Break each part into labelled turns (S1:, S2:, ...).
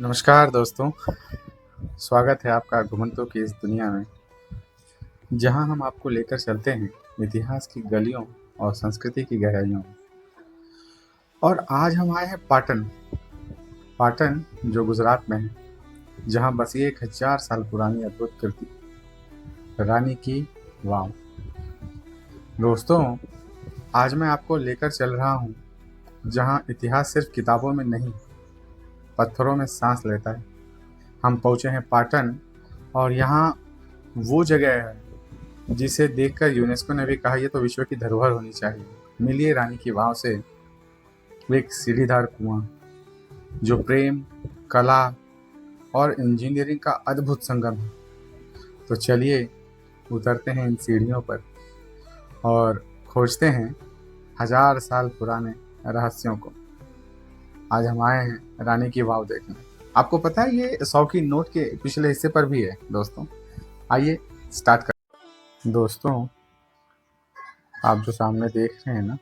S1: नमस्कार दोस्तों। स्वागत है आपका घुमंतों की इस दुनिया में, जहां हम आपको लेकर चलते हैं इतिहास की गलियों और संस्कृति की गहराइयों में। और आज हम आए हैं पाटन। पाटन जो गुजरात में है, जहां बसी 1000 साल पुरानी अद्भुत कृति रानी की वाव। दोस्तों, आज मैं आपको लेकर चल रहा हूं जहां इतिहास सिर्फ किताबों में नहीं, पत्थरों में सांस लेता है। हम पहुंचे हैं पाटन, और यहाँ वो जगह है जिसे देखकर यूनेस्को ने भी कहा यह तो विश्व की धरोहर होनी चाहिए। मिलिए रानी की वाव से, एक सीढ़ीदार कुआं जो प्रेम, कला और इंजीनियरिंग का अद्भुत संगम है। तो चलिए उतरते हैं इन सीढ़ियों पर और खोजते हैं 1000 साल पुराने रहस्यों को। आज हम आए हैं रानी की वाव देखने। आपको पता है ये 100 की नोट के पिछले हिस्से पर भी है दोस्तों। आइए स्टार्ट कर। दोस्तों, आप जो सामने देख रहे हैं ना,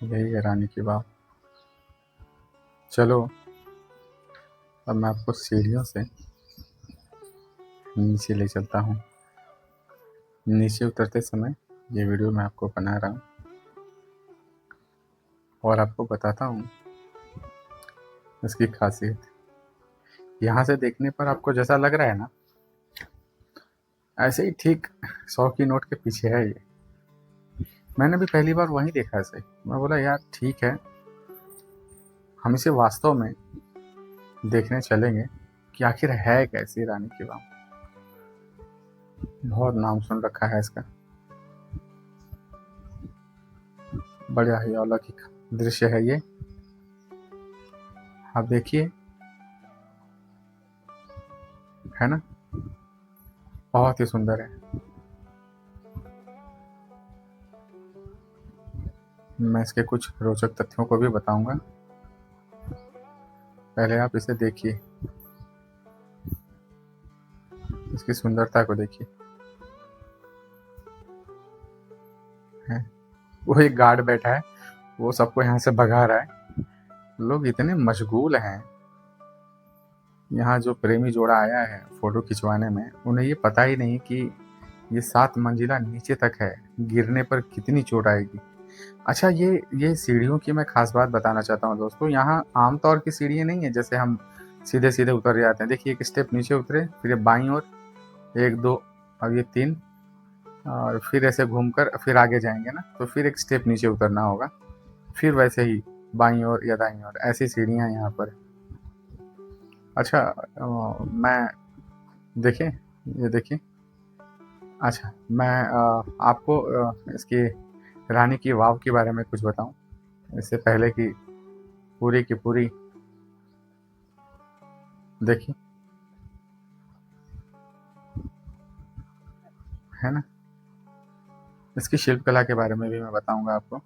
S1: यही है रानी की वाव। चलो अब मैं आपको सीढ़ियों से नीचे ले चलता हूँ। नीचे उतरते समय ये वीडियो मैं आपको बना रहा हूँ और आपको बताता हूँ इसकी खासियत। यहाँ से देखने पर आपको जैसा लग रहा है ना, ऐसे ही ठीक 100 की नोट के पीछे है ये। मैंने भी पहली बार वहीं देखा ऐसे। मैं बोला यार ठीक है, हम इसे वास्तव में देखने चलेंगे कि आखिर है कैसी रानी की वाव। बहुत नाम सुन रखा है इसका। बड़ा ही अलौकिक दृश्य है ये। आप देखिए, है ना, बहुत ही सुंदर है। मैं इसके कुछ रोचक तथ्यों को भी बताऊंगा। पहले आप इसे देखिए, इसकी सुंदरता को देखिए। है, वो एक गार्ड बैठा है, वो सबको यहाँ से भगा रहा है। लोग इतने मशगूल हैं। यहाँ जो प्रेमी जोड़ा आया है फोटो खिंचवाने में, उन्हें ये पता ही नहीं कि ये 7 मंजिला नीचे तक है, गिरने पर कितनी चोट आएगी। अच्छा, ये सीढ़ियों की मैं खास बात बताना चाहता हूँ दोस्तों। यहाँ आमतौर की सीढ़ियाँ नहीं है जैसे हम सीधे सीधे उतर जाते हैं। देखिए, एक स्टेप नीचे उतरे, फिर ये बाईं ओर 1 2, अब ये 3, और फिर ऐसे घूमकर फिर आगे जाएंगे ना, तो फिर एक स्टेप नीचे उतरना होगा, फिर वैसे ही बाईं ओर या दाईं ओर, ऐसी सीढ़ियाँ यहाँ पर। अच्छा, मैं देखिए, ये देखिए। अच्छा, मैं आपको इसकी रानी की वाव के बारे में कुछ बताऊं इससे पहले कि पूरी की पूरी देखिए, है ना। इसकी शिल्पकला के बारे में भी मैं बताऊंगा आपको।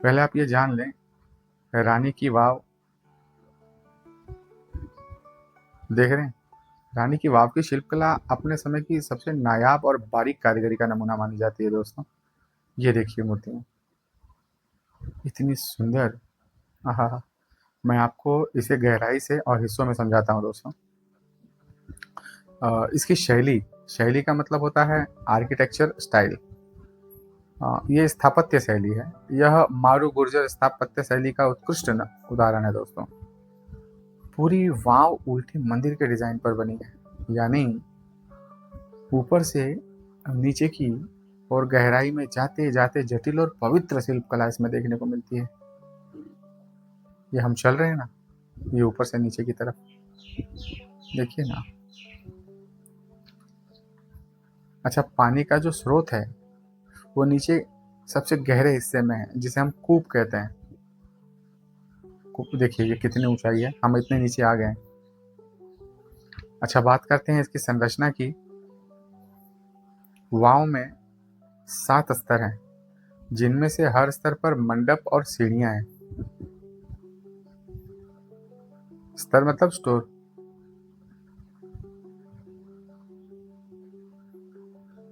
S1: पहले आप ये जान लें, रानी की वाव देख रहे हैं। रानी की वाव की शिल्पकला अपने समय की सबसे नायाब और बारीक कारीगरी का नमूना मानी जाती है दोस्तों। ये देखिए मूर्तियाँ, इतनी सुंदर। आहा, मैं आपको इसे गहराई से और हिस्सों में समझाता हूँ दोस्तों। इसकी शैली, शैली का मतलब होता है आर्किटेक्चर स्टाइल। ये स्थापत्य शैली है। यह मारू गुर्जर स्थापत्य शैली का उत्कृष्ट उदाहरण है दोस्तों। पूरी वाव उल्टी मंदिर के डिजाइन पर बनी है, यानी ऊपर से नीचे की और गहराई में जाते जाते जटिल और पवित्र शिल्पकला इसमें देखने को मिलती है। ये हम चल रहे हैं ना, ये ऊपर से नीचे की तरफ देखिए ना। अच्छा, पानी का जो स्रोत है वो नीचे सबसे गहरे हिस्से में है, जिसे हम कूप कहते हैं। कूप देखिए, ये कितनी ऊंचाई है, हम इतने नीचे आ गए। अच्छा, बात करते हैं इसकी संरचना की। वाव में 7 स्तर हैं, जिनमें से हर स्तर पर मंडप और सीढ़ियां हैं। स्तर मतलब स्टोर।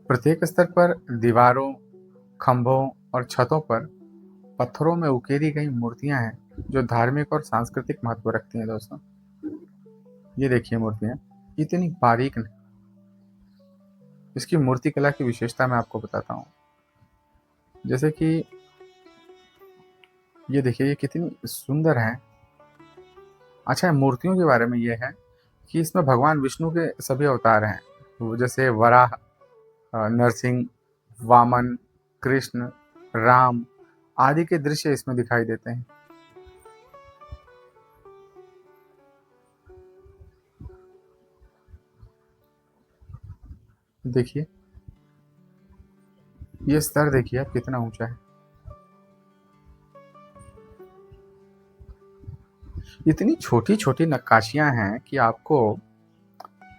S1: प्रत्येक स्तर पर दीवारों, खंभों और छतों पर पत्थरों में उकेरी गई मूर्तियां हैं, जो धार्मिक और सांस्कृतिक महत्व रखती हैं दोस्तों। ये देखिए मूर्तियाँ इतनी बारीक। इसकी मूर्ति कला की विशेषता मैं आपको बताता हूँ। जैसे कि ये देखिए ये कितनी सुंदर है। अच्छा, मूर्तियों के बारे में ये है कि इसमें भगवान विष्णु के सभी अवतार हैं। वो जैसे वराह, नरसिंह, वामन, कृष्ण, राम आदि के दृश्य इसमें दिखाई देते हैं। देखिए ये स्तर देखिए आप कितना ऊंचा है। इतनी छोटी छोटी नक्काशियां हैं कि आपको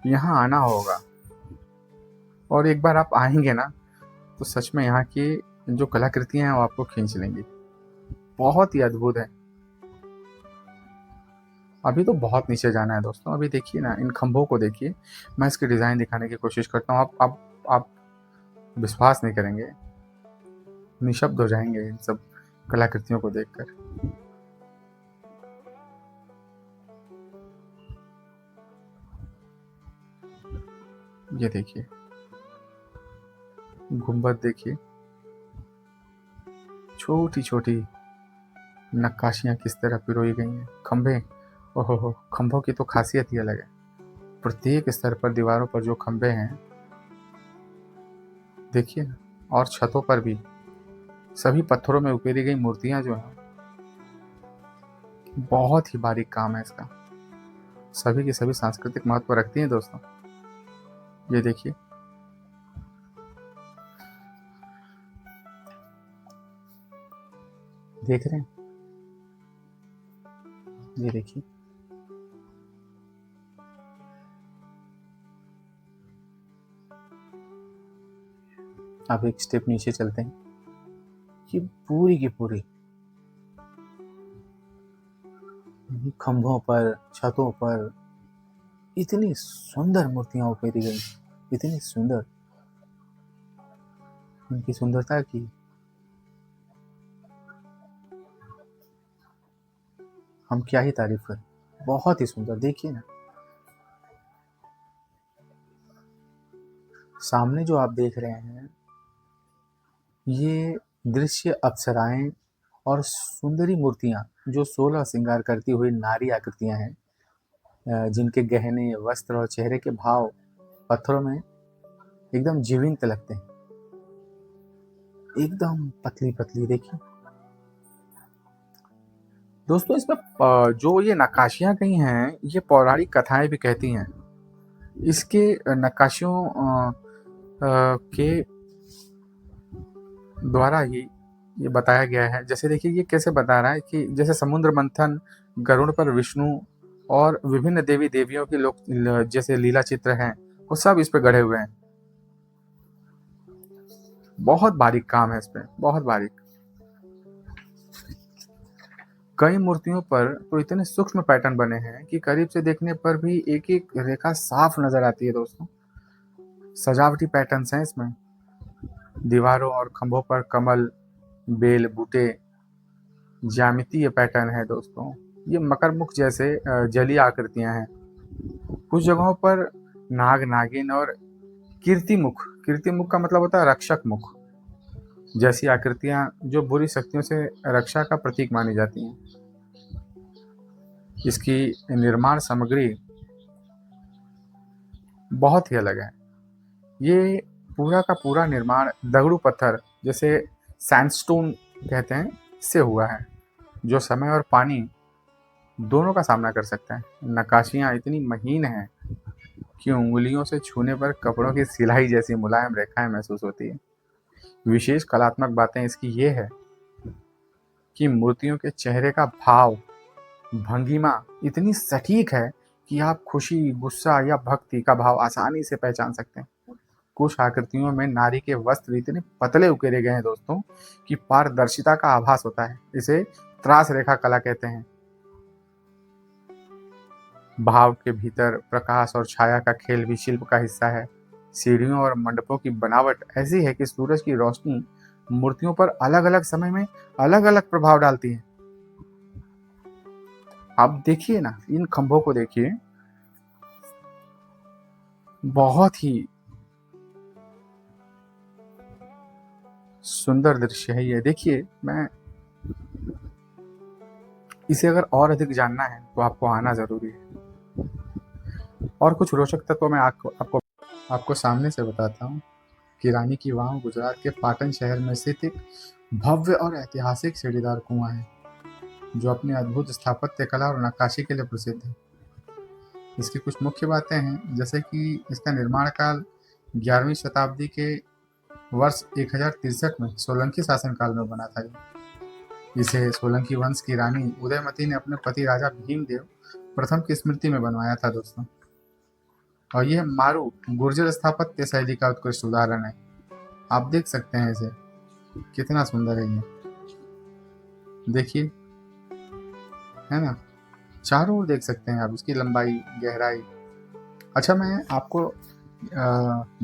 S1: यहाँ आना होगा, और एक बार आप आएंगे ना तो सच में यहाँ की जो कलाकृतियां हैं वो आपको खींच लेंगी। बहुत ही अद्भुत है। अभी तो बहुत नीचे जाना है दोस्तों। अभी देखिए ना, इन खंभों को देखिए। मैं इसकी डिज़ाइन दिखाने की कोशिश करता हूँ। आप विश्वास नहीं करेंगे, निशब्द हो जाएंगे इन सब कलाकृतियों को देखकर। ये देखिए गुंबद देखिए, छोटी छोटी नक्काशियाँ किस तरह पिरोई गई हैं। खंभे, ओहो हो, खंभों की तो खासियत ही अलग है। प्रत्येक स्तर पर दीवारों पर जो खंभे हैं देखिए ना, और छतों पर भी सभी पत्थरों में उकेरी गई मूर्तियां जो हैं, बहुत ही बारीक काम है इसका। सभी की सभी सांस्कृतिक महत्व रखती हैं दोस्तों। ये देखिए देख रहे हैं, ये देखिए अब एक स्टेप नीचे चलते हैं। ये पूरी की पूरी खंभों पर, छतों पर इतनी सुंदर मूर्तियां उकेरी गई, इतनी सुंदर। इनकी सुंदरता की हम क्या ही तारीफ करें। बहुत ही सुंदर। देखिए ना, सामने जो आप देख रहे हैं ये दृश्य अप्सराएं और सुंदरी मूर्तियां जो 16 श्रृंगार करती हुई नारी आकृतियां हैं, जिनके गहने, वस्त्र और चेहरे के भाव पत्थरों में एकदम जीवंत लगते हैं। एकदम पतली पतली देखिए दोस्तों। इसमें जो ये नक्काशियां गई हैं ये पौराणिक कथाएं भी कहती हैं। इसके नक्काशियों के द्वारा ही ये बताया गया है। जैसे देखिए ये कैसे बता रहा है कि जैसे समुद्र मंथन, गरुड़ पर विष्णु और विभिन्न देवी देवियों के लोग जैसे लीला चित्र हैं वो सब इस पे गढ़े हुए हैं। बहुत बारीक काम है इस पे, बहुत बारीक। कई मूर्तियों पर तो इतने सूक्ष्म पैटर्न बने हैं कि करीब से देखने पर भी एक एक रेखा साफ नजर आती है दोस्तों। सजावटी पैटर्न्स हैं इसमें। दीवारों और खंभों पर कमल, बेल, बूटे, ज्यामितीय पैटर्न है दोस्तों। ये मकरमुख जैसे जलीय आकृतियां हैं। कुछ जगहों पर नाग, नागिन और कीर्तिमुख, कीर्तिमुख का मतलब होता है रक्षक मुख जैसी आकृतियां जो बुरी शक्तियों से रक्षा का प्रतीक मानी जाती हैं। इसकी निर्माण सामग्री बहुत ही अलग है। ये पूरा का पूरा निर्माण दगड़ू पत्थर जैसे सैंडस्टोन कहते हैं इससे हुआ है, जो समय और पानी दोनों का सामना कर सकता है। नक्काशियाँ इतनी महीन हैं कि उंगलियों से छूने पर कपड़ों की सिलाई जैसी मुलायम रेखाएं महसूस होती है। विशेष कलात्मक बातें इसकी ये है कि मूर्तियों के चेहरे का भाव, भंगिमा इतनी सटीक है कि आप खुशी, गुस्सा या भक्ति का भाव आसानी से पहचान सकते हैं। कुछ आकृतियों में नारी के वस्त्र इतने पतले उकेरे गए हैं दोस्तों कि पारदर्शिता का आभास होता है। इसे त्रास रेखा कला कहते हैं। भाव के भीतर प्रकाश और छाया का खेल भी शिल्प का हिस्सा है। सीढ़ियों और मंडपों की बनावट ऐसी है कि सूरज की रोशनी मूर्तियों पर अलग अलग समय में अलग अलग प्रभाव डालती है। आप देखिए ना, इन खंभों को देखिए, बहुत ही सुंदर दृश्य है ये। देखिए, मैं इसे अगर और अधिक जानना है तो आपको आना ज़रूरी है। और कुछ रोचक तत्व मैं आपको सामने से बताता हूँ कि रानी की वाव गुजरात के पाटन शहर में स्थित एक भव्य और ऐतिहासिक सीढ़ीदार कुआं है, जो अपनी अद्भुत स्थापत्य कला और नक्काशी के लिए प्रसिद्ध है। इसकी कुछ मुख्य बातें हैं, जैसे कि इसका निर्माण काल 11वीं शताब्दी के वर्ष 1063 में सोलंकी शासनकाल में बना था। इसे सोलंकी वंश की रानी उदयमती ने अपने पति राजा भीमदेव प्रथम की स्मृति में बनवाया था दोस्तों। और यह मारू गुर्जर स्थापत्य शैली का उत्कृष्ट उदाहरण है। आप देख सकते हैं इसे, कितना सुंदर है ये, देखिए, है ना। चारों ओर देख सकते हैं आप इसकी लंबाई, गहराई। अच्छा, मैं आपको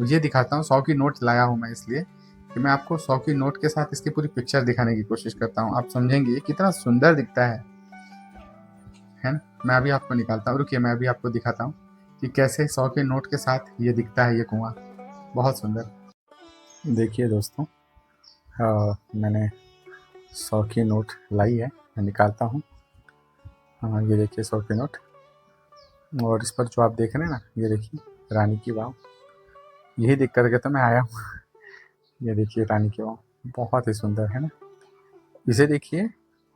S1: ये दिखाता हूँ। 100 की नोट लाया हूँ मैं इसलिए कि मैं आपको 100 की नोट के साथ इसकी पूरी पिक्चर दिखाने की कोशिश करता हूँ। आप समझेंगे ये कितना सुंदर दिखता है ना। मैं अभी आपको निकालता हूँ, रुकिए, मैं अभी आपको दिखाता हूँ कि कैसे 100 के नोट के साथ ये दिखता है, ये कुआं बहुत सुंदर। देखिए दोस्तों, मैंने 100 की नोट लाई है, मैं निकालता हूँ। हाँ, ये देखिए 100 की नोट, और इस पर जो आप देख रहे हैं ना, ये देखिए रानी की वाव। यही देख करके तो मैं आया हूँ। ये देखिए रानी की वाव, बहुत ही सुंदर है ना। इसे देखिए,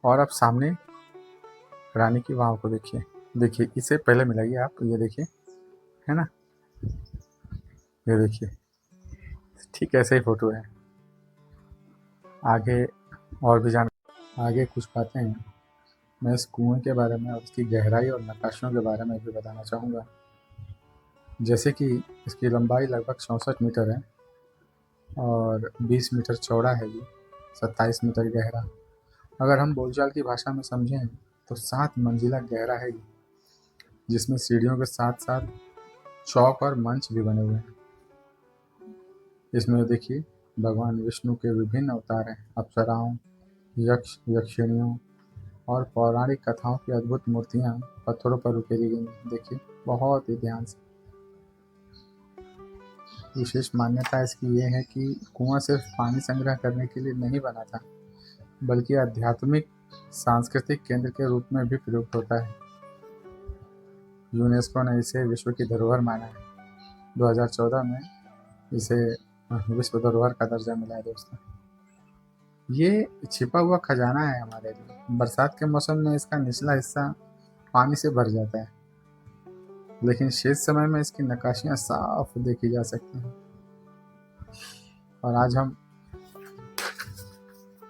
S1: और आप सामने रानी की वाव को देखिए। देखिए, इसे पहले मिलाइए आप, ये देखिए, है ना। ये देखिए, ठीक ऐसे ही फोटो है। आगे और भी आगे कुछ बातें हैं। मैं इस कुएं के बारे में और उसकी गहराई और नक्काशियों के बारे में भी बताना चाहूँगा। जैसे कि इसकी लंबाई लगभग 64 मीटर है और 20 मीटर चौड़ा है ये, 27 मीटर गहरा। अगर हम बोलचाल की भाषा में समझें तो 7 मंजिला गहरा है ये, जिसमें सीढ़ियों के साथ साथ चौक और मंच भी बने हुए हैं। इसमें देखिए भगवान विष्णु के विभिन्न अवतार हैं, अप्सराओं, यक्ष, यक्षिणियों और पौराणिक कथाओं की अद्भुत मूर्तियाँ पत्थरों पर उकेरी गई हैं। देखिए, बहुत ही ध्यान से। विशेष मान्यता इसकी ये है कि कुआं सिर्फ पानी संग्रह करने के लिए नहीं बना था, बल्कि आध्यात्मिक सांस्कृतिक केंद्र के रूप में भी प्रयुक्त होता है। यूनेस्को ने इसे विश्व की धरोहर माना है। 2014 में इसे विश्व धरोहर का दर्जा मिला है दोस्तों। ये छिपा हुआ खजाना है हमारे लिए। बरसात के मौसम में इसका निचला हिस्सा पानी से भर जाता है, लेकिन शेष समय में इसकी नक्काशियां साफ देखी जा सकती हैं। और आज हम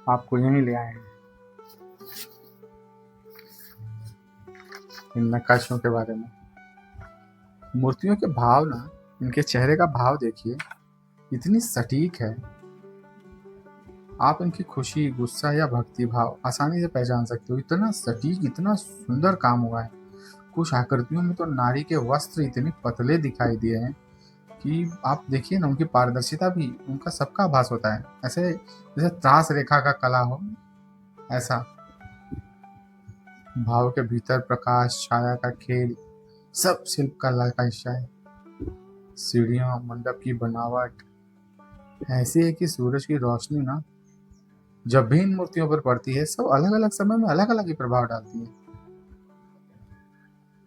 S1: आपको यहीं ले आए हैं इन नक्काशियों के बारे में। मूर्तियों के भाव ना, इनके चेहरे का भाव देखिए, इतनी सटीक है। आप इनकी खुशी, गुस्सा या भक्ति भाव आसानी से पहचान सकते हो। इतना सटीक, इतना सुंदर काम हुआ है। कुछ आकृतियों में तो नारी के वस्त्र इतने पतले दिखाई दिए हैं कि आप देखिए ना, उनकी पारदर्शिता भी, उनका सबका आभास होता है, ऐसे जैसे त्रास रेखा का कला हो, ऐसा। भाव के भीतर प्रकाश छाया का खेल सब शिल्प कला का हिस्सा है। सीढ़ियां, मंडप की बनावट ऐसी है कि सूरज की रोशनी ना जब भी इन मूर्तियों पर पड़ती है, सब अलग अलग समय में अलग अलग ही प्रभाव डालती है।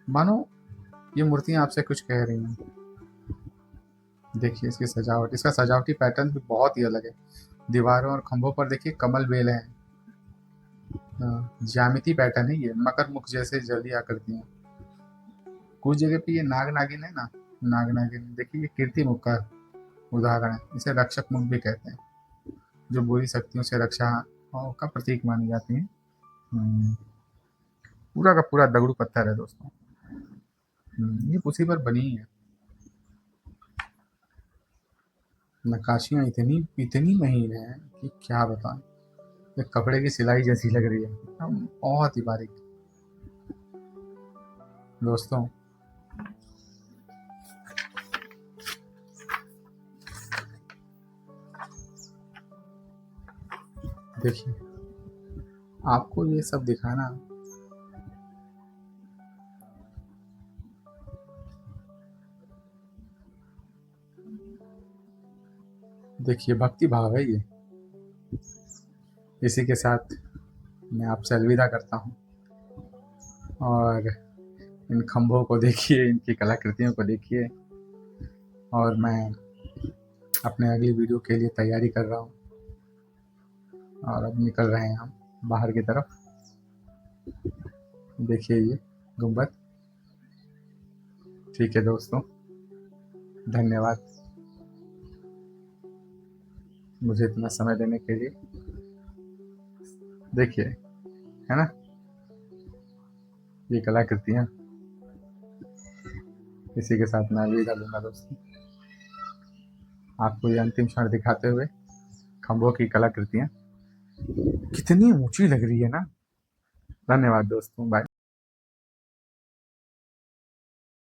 S1: मानो ये मूर्तियां आपसे कुछ कह रही हैं। देखिए इसकी सजावट, इसका सजावटी पैटर्न भी बहुत ही अलग है। दीवारों और खंभों पर देखिए कमल बेल है। ज्यामिति पैटर्न है ये, मकर मुख जैसे जली आकृतियां। कुछ जगह पे ये नाग नागिन है ना, नाग नागिन देखिए, ये कीर्ति मुख का उदाहरण है। इसे रक्षक मुख भी कहते हैं, जो बुरी शक्तियों से रक्षा का प्रतीक मानी जाती है। पूरा का पूरा दगड़ू पत्थर है दोस्तों। ये उसी पर बनी है। नक्काशियाँ इतनी इतनी महीन है कि क्या बताएं। ये कपड़े की सिलाई जैसी लग रही है, एकदम बहुत ही बारीक दोस्तों। देखिए, आपको ये सब दिखाना देखिए भक्ति भाव है ये। इसी के साथ मैं आपसे अलविदा करता हूँ। और इन खंभों को देखिए, इनकी कलाकृतियों को देखिए, और मैं अपने अगली वीडियो के लिए तैयारी कर रहा हूँ। और अब निकल रहे हैं हम बाहर की तरफ। देखिए ये गुंबद। ठीक है दोस्तों, धन्यवाद मुझे इतना समय देने के लिए। देखिए, है ना, ये कलाकृतियाँ। इसी के साथ मैं अलविदा लूँगा दोस्तों, आपको ये अंतिम क्षण दिखाते हुए। खंभों की कलाकृतियाँ कितनी ऊंची लग रही है ना। धन्यवाद दोस्तों, बाय।